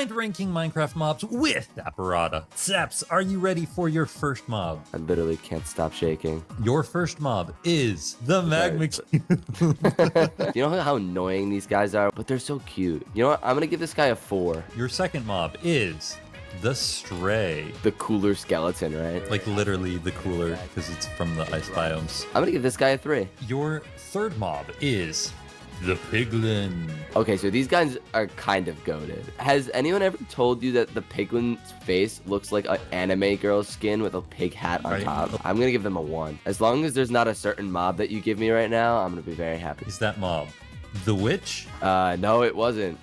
Blind ranking Minecraft mobs with Apparata. Saps, are you ready for your first mob? I literally can't stop shaking. Your first mob is the Magma Cube. You know how annoying these guys are? But they're so cute. You know what? I'm gonna give this guy a 4. Your second mob is the Stray. The cooler skeleton, right? Like literally the cooler because it's from the ice biomes. I'm gonna give this guy a 3. Your third mob is the Piglin. Okay, so these guys are kind of goated. Has anyone ever told you that the Piglin's face looks like an anime girl's skin with a pig hat on top? I'm gonna give them a 1. As long as there's not a certain mob that you give me right now, I'm gonna be very happy. Is that mob the Witch? No, it wasn't.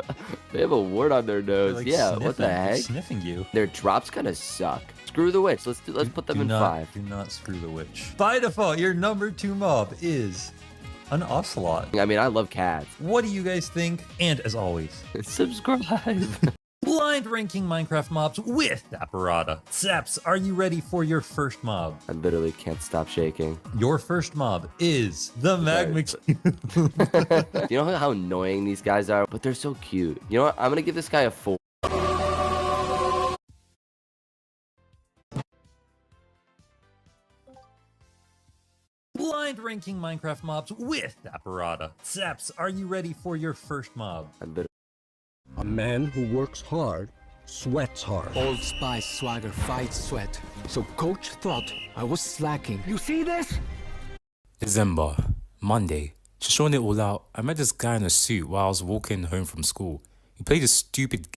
They have a wart on their nose. Like Yeah, sniffing, what the heck? Sniffing you. Their drops kind of suck. Screw the Witch. Let's put them in 5. Do not screw the Witch. By default, your number 2 mob is an Ocelot. I mean, I love cats. What do you guys think? And as always, Subscribe. blind ranking Minecraft mobs with Apparata. Saps, are you ready for your first mob? I literally can't stop shaking. Your first mob is the Magma Cube. You know how annoying these guys are? But they're so cute. You know what? I'm gonna give this guy a 4. Blind ranking Minecraft mobs with Apparata. Saps, are you ready for your first mob? A man who works hard, sweats hard. Old Spice swagger fights sweat. So coach thought I was slacking. You see this? December, Monday. Just showing it all out, I met this guy in a suit while I was walking home from school. He played a stupid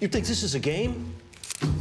You think this is a game?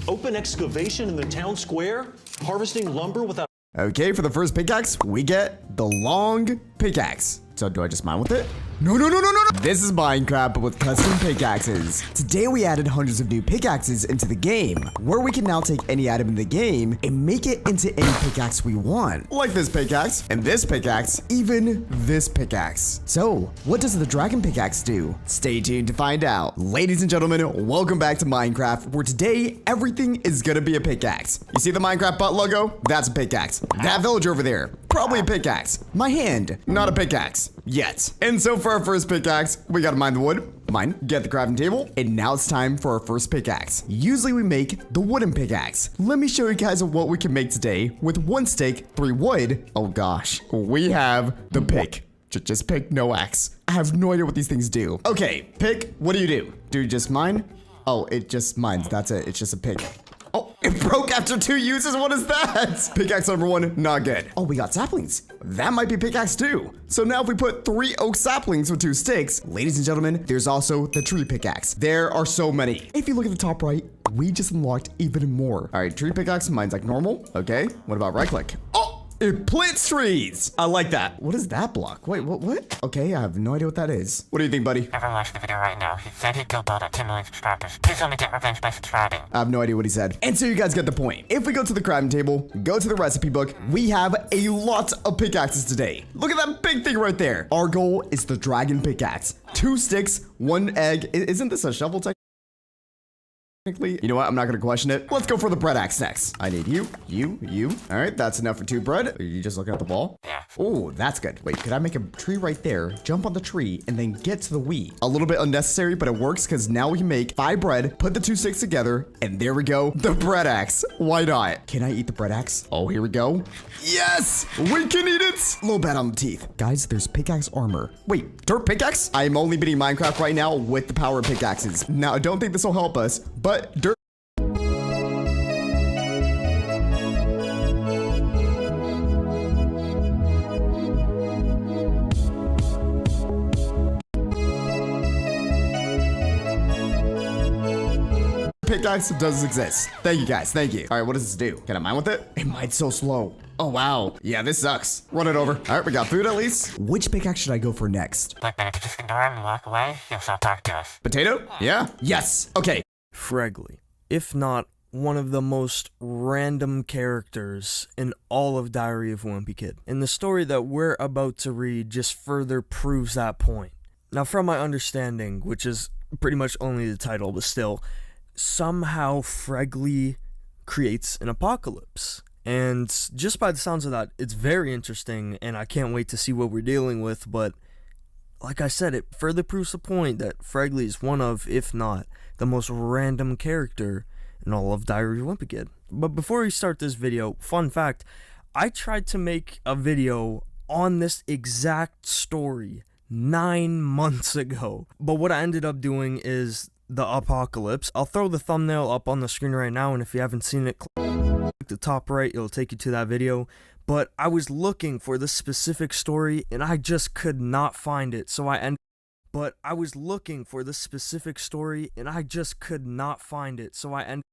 Open excavation in the town square? Harvesting lumber without... Okay, for the first pickaxe, we get the long pickaxe. So do I just mine with it? No, no, no, no, no, no. This is Minecraft, but with custom pickaxes. Today we added hundreds of new pickaxes into the game, where we can now take any item in the game and make it into any pickaxe we want. Like this pickaxe, and this pickaxe, even this pickaxe. So, what does the dragon pickaxe do? Stay tuned to find out. Ladies and gentlemen, welcome back to Minecraft, where today everything is gonna be a pickaxe. You see the Minecraft butt logo? That's a pickaxe. That villager over there, probably a pickaxe. My hand, not a pickaxe. Yet. And so for our first pickaxe, we gotta mine the wood, mine, get the crafting table, and now it's time for our first pickaxe. Usually we make the wooden pickaxe. Let me show you guys what we can make today with 1 stick, 3 wood. Oh gosh, we have the pick. Just pick, no axe. I have no idea what these things do. Okay, pick, what do? Do you just mine? Oh, it just mines, that's it, it's just a pick. Oh, it broke after 2 uses. What is that? Pickaxe number 1, not good. Oh, we got saplings. That might be pickaxe 2. So now if we put 3 oak saplings with 2 sticks, ladies and gentlemen, there's also the tree pickaxe. There are so many. If you look at the top right, we just unlocked even more. All right, tree pickaxe, mine's like normal. Okay, what about right click? Oh! It plants trees. I like that. What is that block? Wait, what? Okay, I have no idea what that is. What do you think, buddy? Everyone watching the video right now. He said he'd go build at 10 million subscribers. Please help me get revenge by subscribing. I have no idea what he said. And so you guys get the point. If we go to the crafting table, go to the recipe book, we have a lot of pickaxes today. Look at that big thing right there. Our goal is the dragon pickaxe. 2 sticks, 1 egg. Isn't this a shovel technically? You know what? I'm not going to question it. Let's go for the bread axe next. I need you. All right, that's enough for 2 bread. Are you just looking at the ball? Yeah. Oh, that's good. Wait, could I make a tree right there, jump on the tree, and then get to the wheat? A little bit unnecessary, but it works because now we can make 5 bread, put the 2 sticks together, and there we go. The bread axe. Why not? Can I eat the bread axe? Oh, here we go. Yes, we can eat it. A little bad on the teeth. Guys, there's pickaxe armor. Wait, dirt pickaxe? I am only beating Minecraft right now with the power of pickaxes. Now, I don't think this will help us, but dirt. Pickaxe does exist. Thank you guys, thank you. All right, what does this do? Can I mine with it? It mines so slow. Oh wow, yeah, this sucks. Run it over. All right, we got food at least. Which pickaxe should I go for next? Look, man, if you just ignore him and walk away, he'll stop talking to us. Potato? Yeah? Yes, okay. Fregley, if not one of the most random characters in all of Diary of a Wimpy Kid. And the story that we're about to read just further proves that point. Now, from my understanding, which is pretty much only the title, but still, somehow Fregley creates an apocalypse. And just by the sounds of that, it's very interesting, and I can't wait to see what we're dealing with, but like I said, it further proves the point that Fregley is one of, if not, the most random character in all of Diary of a Wimpy Kid. But before we start this video, fun fact, I tried to make a video on this exact story 9 months ago. But what I ended up doing is the apocalypse. I'll throw the thumbnail up on the screen right now, and if you haven't seen it, click the top right, it'll take you to that video. But I was looking for this specific story, and I just could not find it, so I ended But I was looking for this specific story, and I just could not find it, so I ended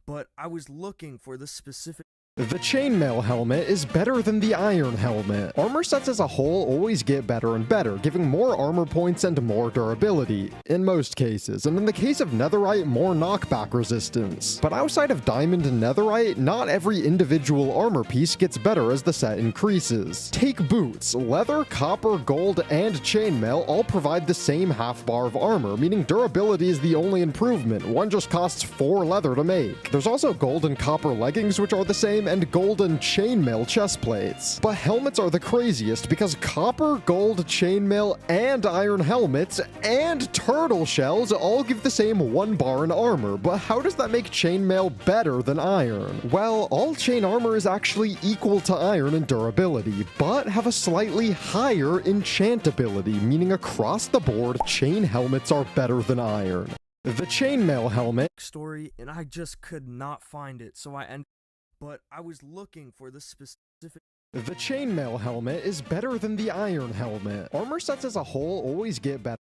But I was looking for this specific The chainmail helmet is better than the iron helmet. Armor sets as a whole always get better and better, giving more armor points and more durability, in most cases, and in the case of netherite, more knockback resistance. But outside of diamond and netherite, not every individual armor piece gets better as the set increases. Take boots. Leather, copper, gold, and chainmail all provide the same half bar of armor, meaning durability is the only improvement. One just costs 4 leather to make. There's also gold and copper leggings, which are the same, and golden chainmail chest plates. But helmets are the craziest because copper, gold, chainmail, and iron helmets, and turtle shells all give the same 1 bar in armor, but how does that make chainmail better than iron? Well, all chain armor is actually equal to iron in durability, but have a slightly higher enchantability, meaning across the board, chain helmets are better than iron. The chainmail helmet story, and I just could not find it, so I ended But I was looking for this specific The chainmail helmet is better than the iron helmet. Armor sets as a whole always get better.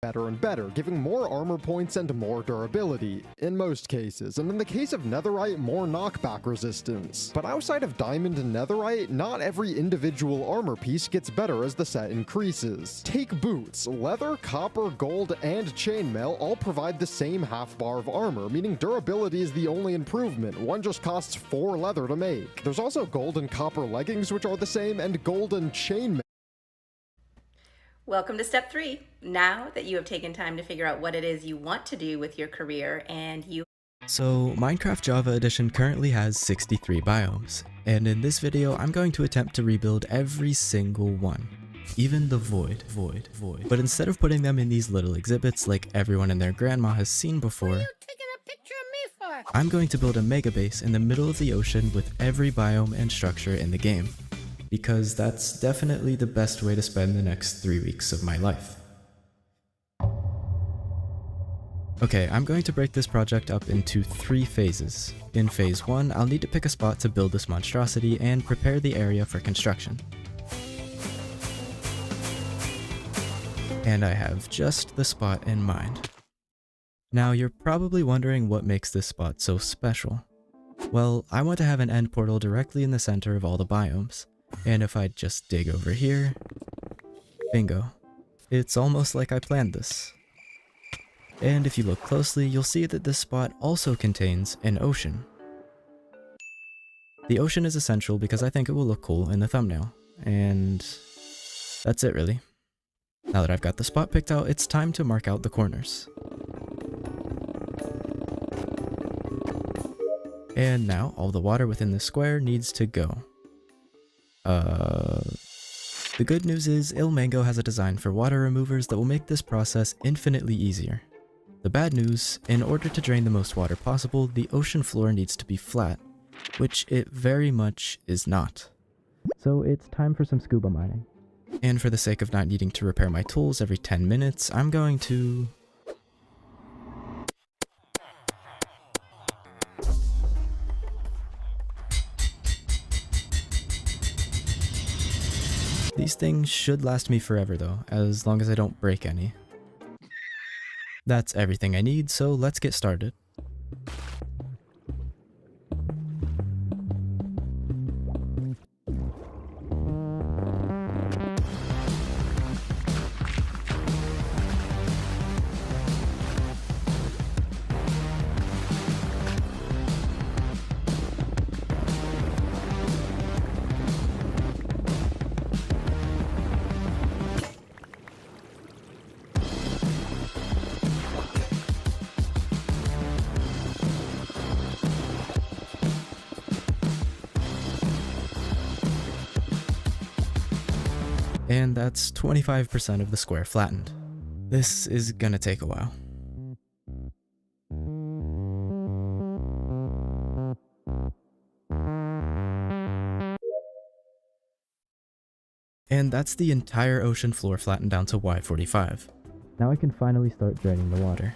better and better, giving more armor points and more durability, in most cases, and in the case of netherite, more knockback resistance. But outside of diamond and netherite, not every individual armor piece gets better as the set increases. Take boots. Leather, copper, gold, and chainmail all provide the same half bar of armor, meaning durability is the only improvement. One just costs 4 leather to make. There's also gold and copper leggings, which are the same, and gold and chainmail. Welcome to step 3. Now that you have taken time to figure out what it is you want to do with your career and you... So, Minecraft Java Edition currently has 63 biomes, and in this video I'm going to attempt to rebuild every single one. Even the void. But instead of putting them in these little exhibits like everyone and their grandma has seen before, I'm going to build a mega base in the middle of the ocean with every biome and structure in the game. Because that's definitely the best way to spend the next 3 weeks of my life. Okay, I'm going to break this project up into 3 phases. In phase 1, I'll need to pick a spot to build this monstrosity and prepare the area for construction. And I have just the spot in mind. Now you're probably wondering what makes this spot so special. Well, I want to have an end portal directly in the center of all the biomes. And if I just dig over here, bingo. It's almost like I planned this. And if you look closely, you'll see that this spot also contains an ocean. The ocean is essential because I think it will look cool in the thumbnail. And that's it really. Now that I've got the spot picked out, it's time to mark out the corners. And now all the water within the square needs to go. The good news is Ilmango has a design for water removers that will make this process infinitely easier. The bad news, in order to drain the most water possible, the ocean floor needs to be flat, which it very much is not. So it's time for some scuba mining. And for the sake of not needing to repair my tools every 10 minutes, I'm going to... These things should last me forever though, as long as I don't break any. That's everything I need, so let's get started. And that's 25% of the square flattened. This is gonna take a while. And that's the entire ocean floor flattened down to Y45. Now I can finally start draining the water.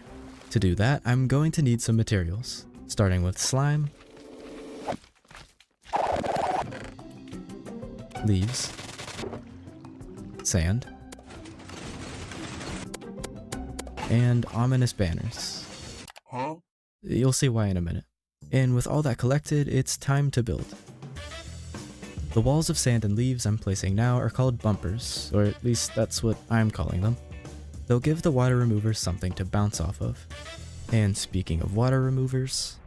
To do that, I'm going to need some materials, starting with slime, leaves, sand, and ominous banners. Huh? You'll see why in a minute. And with all that collected, it's time to build. The walls of sand and leaves I'm placing now are called bumpers, or at least that's what I'm calling them. They'll give the water removers something to bounce off of. And speaking of water removers...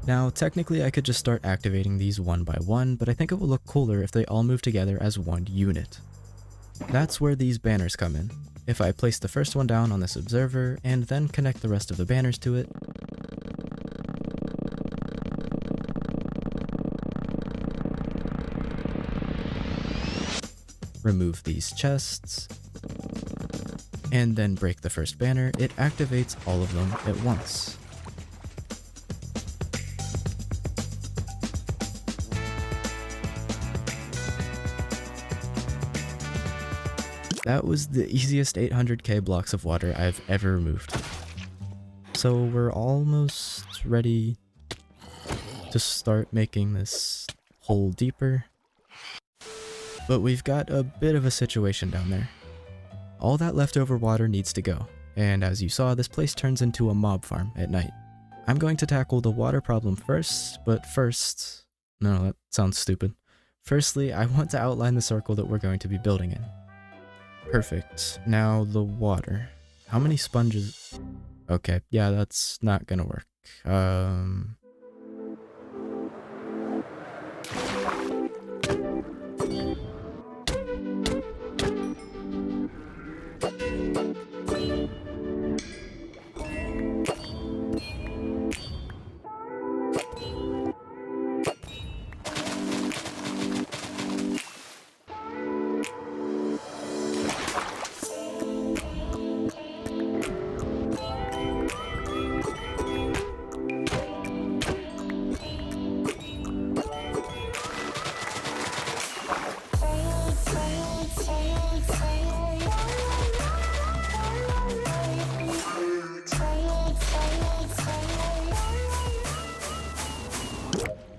Now, technically I could just start activating these one by one, but I think it will look cooler if they all move together as one unit. That's where these banners come in. If I place the first one down on this observer, and then connect the rest of the banners to it, remove these chests, and then break the first banner, it activates all of them at once. That was the easiest 800k blocks of water I've ever removed. So we're almost ready to start making this hole deeper. But we've got a bit of a situation down there. All that leftover water needs to go, and as you saw, this place turns into a mob farm at night. I'm going to tackle the water problem first, but first... No, that sounds stupid. Firstly, I want to outline the circle that we're going to be building in. Perfect. Now the water. How many sponges... Okay, yeah, that's not gonna work.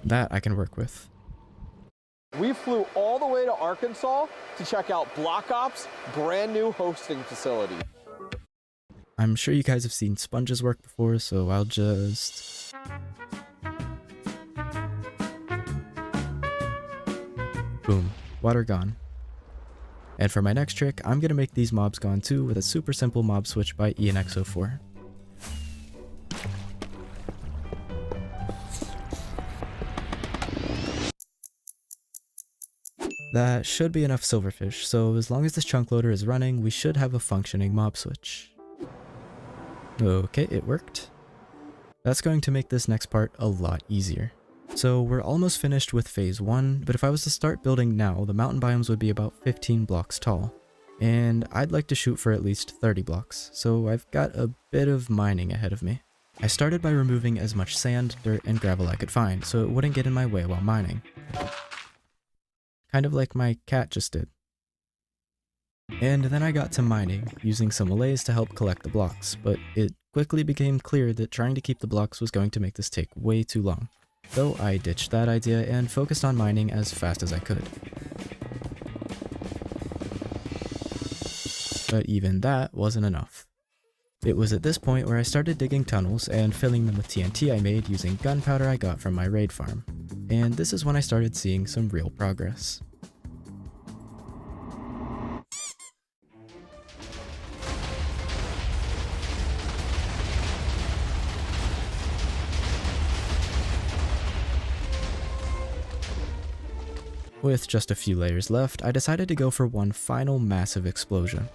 That I can work with. We flew all the way to Arkansas to check out Block Ops' brand new hosting facility. I'm sure you guys have seen sponges work before, so I'll just... Boom. Water gone. And for my next trick, I'm gonna make these mobs gone too with a super simple mob switch by ENX04. That should be enough silverfish, so as long as this chunk loader is running, we should have a functioning mob switch. Okay, it worked. That's going to make this next part a lot easier. So we're almost finished with phase 1, but if I was to start building now, the mountain biomes would be about 15 blocks tall. And I'd like to shoot for at least 30 blocks, so I've got a bit of mining ahead of me. I started by removing as much sand, dirt, and gravel I could find, so it wouldn't get in my way while mining. Kind of like my cat just did. And then I got to mining, using some allays to help collect the blocks, but it quickly became clear that trying to keep the blocks was going to make this take way too long. So I ditched that idea and focused on mining as fast as I could. But even that wasn't enough. It was at this point where I started digging tunnels and filling them with TNT I made using gunpowder I got from my raid farm. And this is when I started seeing some real progress. With just a few layers left, I decided to go for one final massive explosion.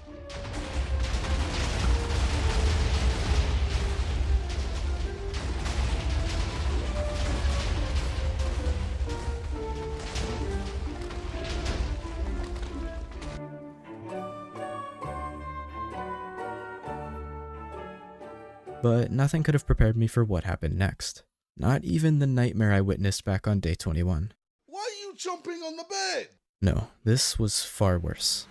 But nothing could have prepared me for what happened next. Not even the nightmare I witnessed back on day 21. Why are you jumping on the bed? No, this was far worse.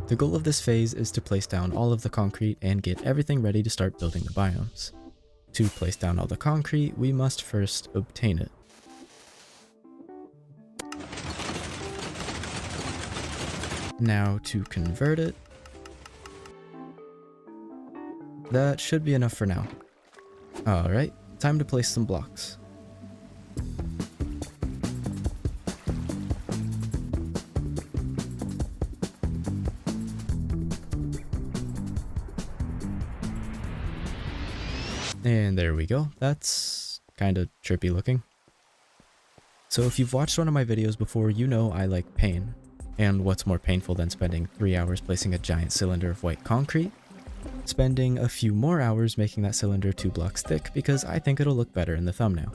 The goal of this phase is to place down all of the concrete and get everything ready to start building the biomes. To place down all the concrete, we must first obtain it. Now to convert it. That should be enough for now. Alright, time to place some blocks. And there we go. That's kind of trippy looking. So if you've watched one of my videos before, you know I like pain. And what's more painful than spending 3 hours placing a giant cylinder of white concrete? Spending a few more hours making that cylinder 2 blocks thick because I think it'll look better in the thumbnail.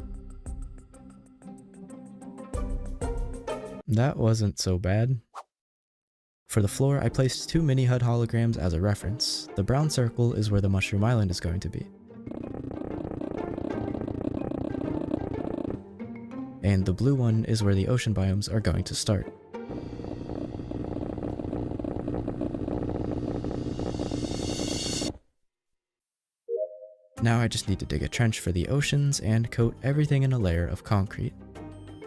That wasn't so bad. For the floor, I placed 2 mini HUD holograms as a reference. The brown circle is where the Mushroom Island is going to be. and the blue one is where the ocean biomes are going to start. Now I just need to dig a trench for the oceans and coat everything in a layer of concrete.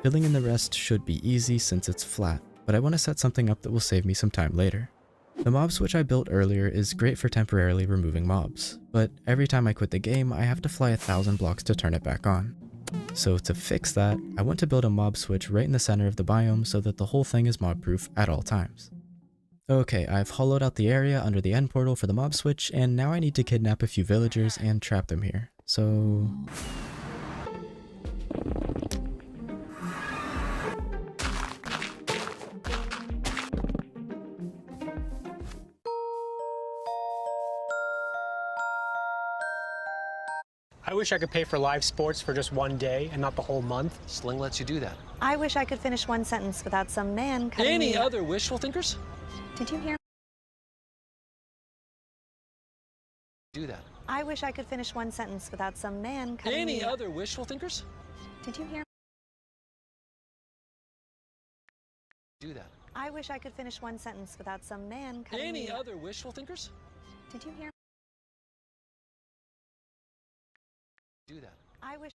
Filling in the rest should be easy since it's flat, but I want to set something up that will save me some time later. The mob switch I built earlier is great for temporarily removing mobs, but every time I quit the game I have to fly 1,000 blocks to turn it back on. So to fix that, I want to build a mob switch right in the center of the biome so that the whole thing is mob proof at all times. Okay, I've hollowed out the area under the end portal for the mob switch, and now I need to kidnap a few villagers and trap them here. So... I wish I could pay for live sports for just one day and not the whole month. Sling lets you do that. I wish I could finish one sentence without some man cutting Any me. other wishful thinkers? Did you hear? Do that. I wish I could finish one sentence without some man cutting me. Any other wishful thinkers? Did you hear? Do that. I wish I could finish one sentence without some man cutting me. Any other wishful thinkers? Did you hear? Do that. I wish.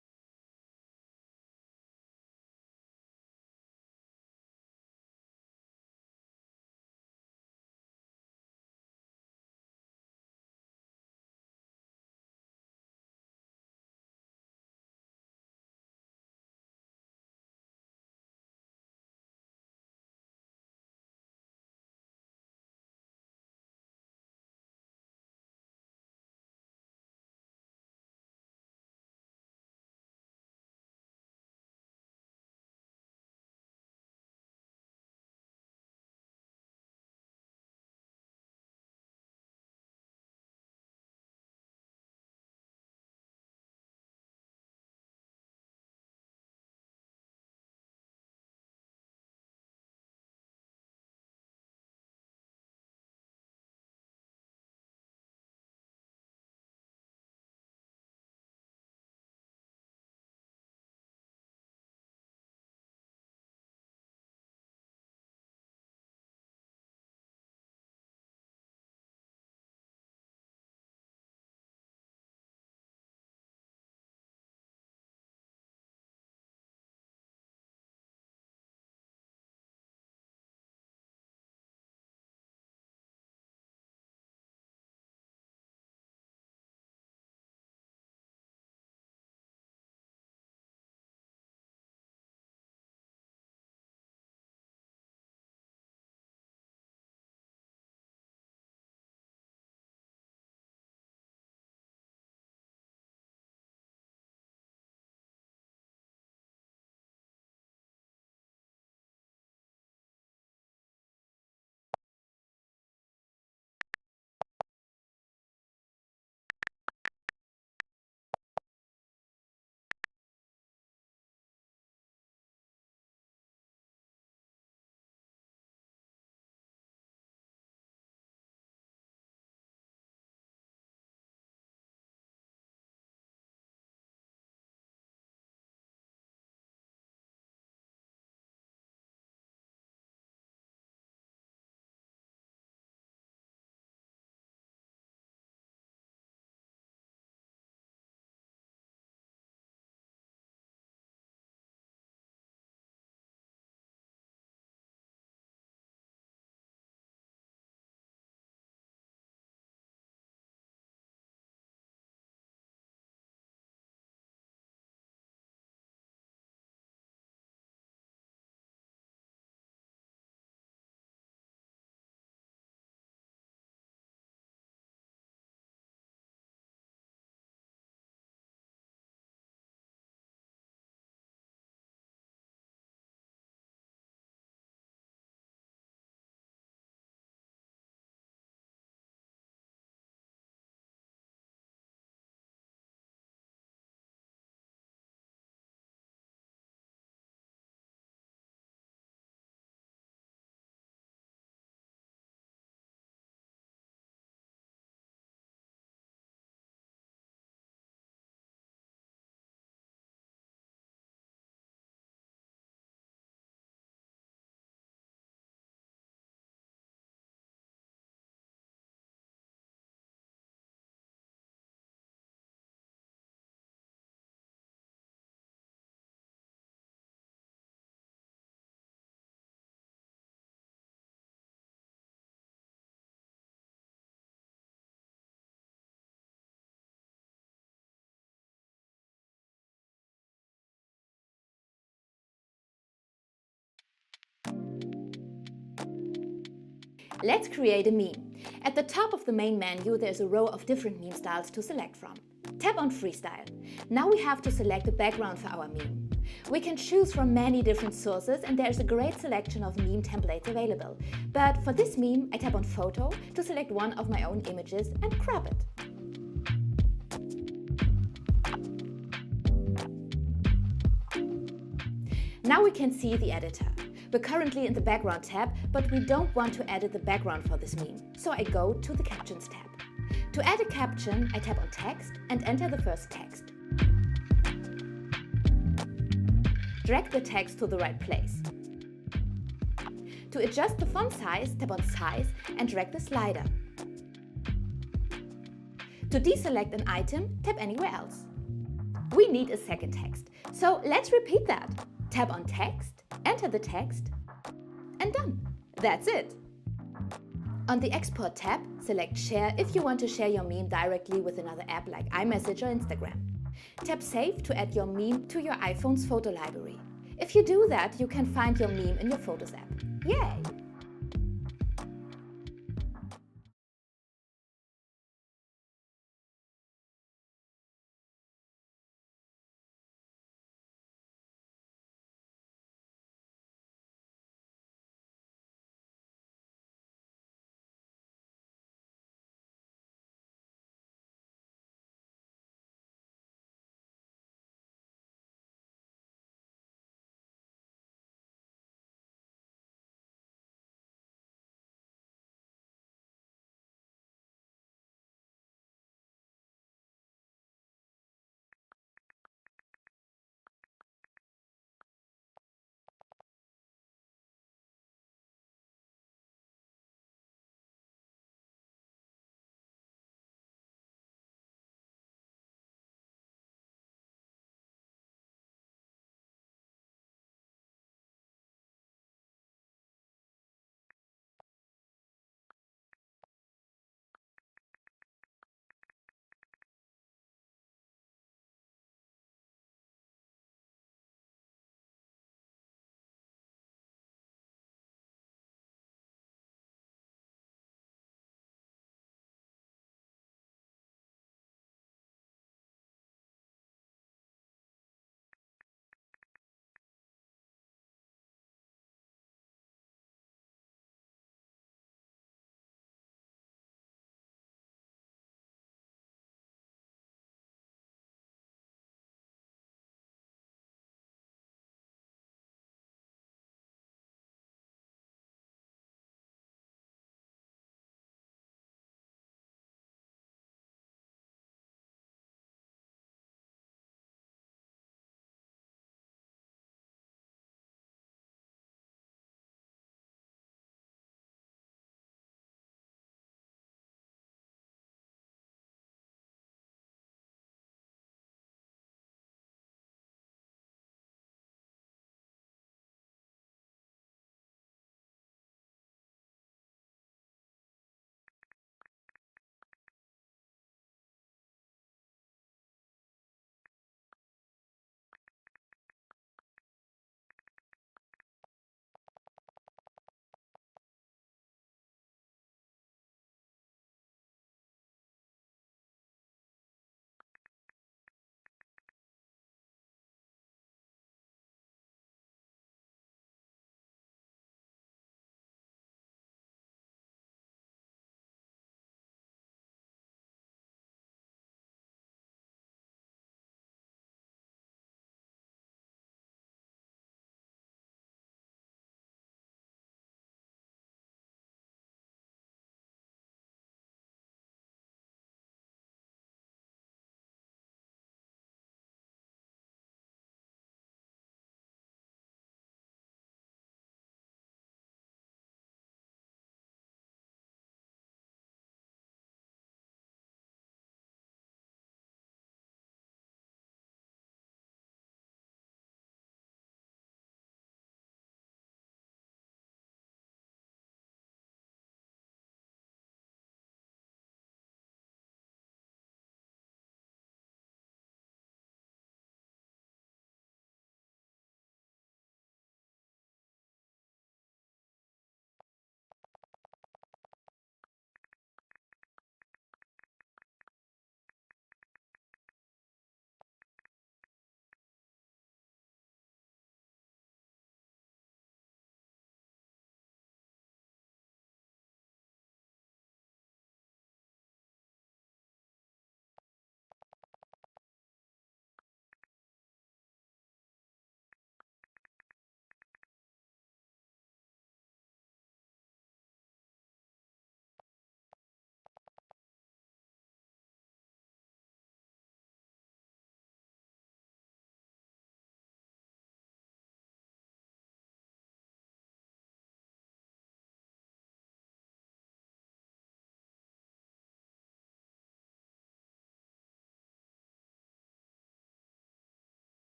Let's create a meme. At the top of the main menu, there's a row of different meme styles to select from. Tap on Freestyle. Now we have to select a background for our meme. We can choose from many different sources and there's a great selection of meme templates available. But for this meme, I tap on Photo to select one of my own images and crop it. Now we can see the editor. We're currently in the Background tab, but we don't want to edit the background for this meme, so I go to the Captions tab. To add a caption, I tap on Text and enter the first text. Drag the text to the right place. To adjust the font size, tap on Size and drag the slider. To deselect an item, tap anywhere else. We need a second text, so let's repeat that. Tap on Text, enter the text, and done. That's it. On the Export tab, select Share if you want to share your meme directly with another app like iMessage or Instagram. Tap Save to add your meme to your iPhone's photo library. If you do that, you can find your meme in your Photos app. Yay!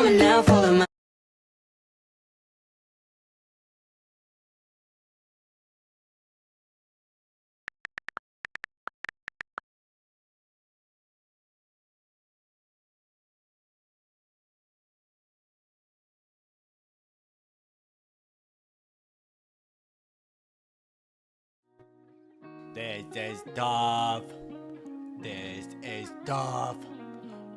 coming now, follow my. This is tough. This is tough.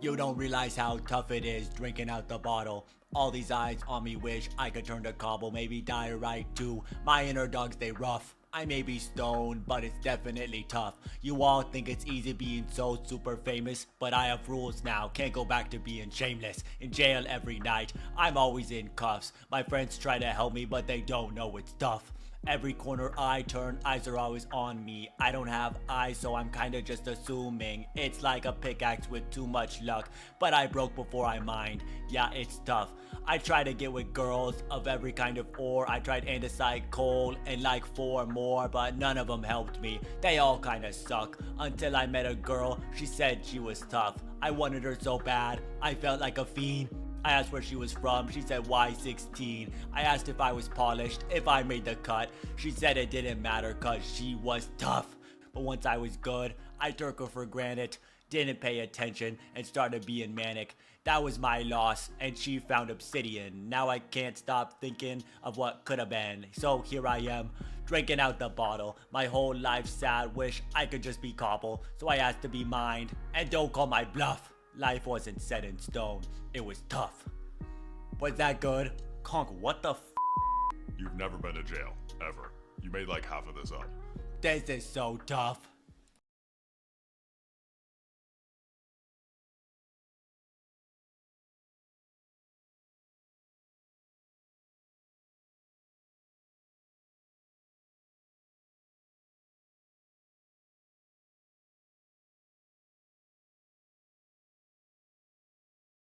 You don't realize how tough it is drinking out the bottle. All these eyes on me wish I could turn to cobble, maybe die right too. My inner dogs, they rough. I may be stoned, but it's definitely tough. You all think it's easy being so super famous, but I have rules now, can't go back to being shameless. In jail every night, I'm always in cuffs. My friends try to help me, but they don't know it's tough. Every corner I turn, eyes are always on me. I don't have eyes, so I'm kinda just assuming. It's like a pickaxe with too much luck, but I broke before I mined. Yeah, it's tough. I try to get with girls of every kind of ore. I tried andesite, coal, and like 4 more, but none of them helped me. They all kinda suck. Until I met a girl, she said she was tough. I wanted her so bad, I felt like a fiend. I asked where she was from, she said Y16. I asked if I was polished, if I made the cut. She said it didn't matter cause she was tough. But once I was good, I took her for granted, didn't pay attention, and started being manic. That was my loss, and she found obsidian. Now I can't stop thinking of what could have been. So here I am, drinking out the bottle. My whole life sad, wish I could just be cobble. So I asked to be mined, and don't call my bluff. Life wasn't set in stone, it was tough. Was that good? Conk, what the f? You've never been to jail, ever. You made like half of this up. This is so tough.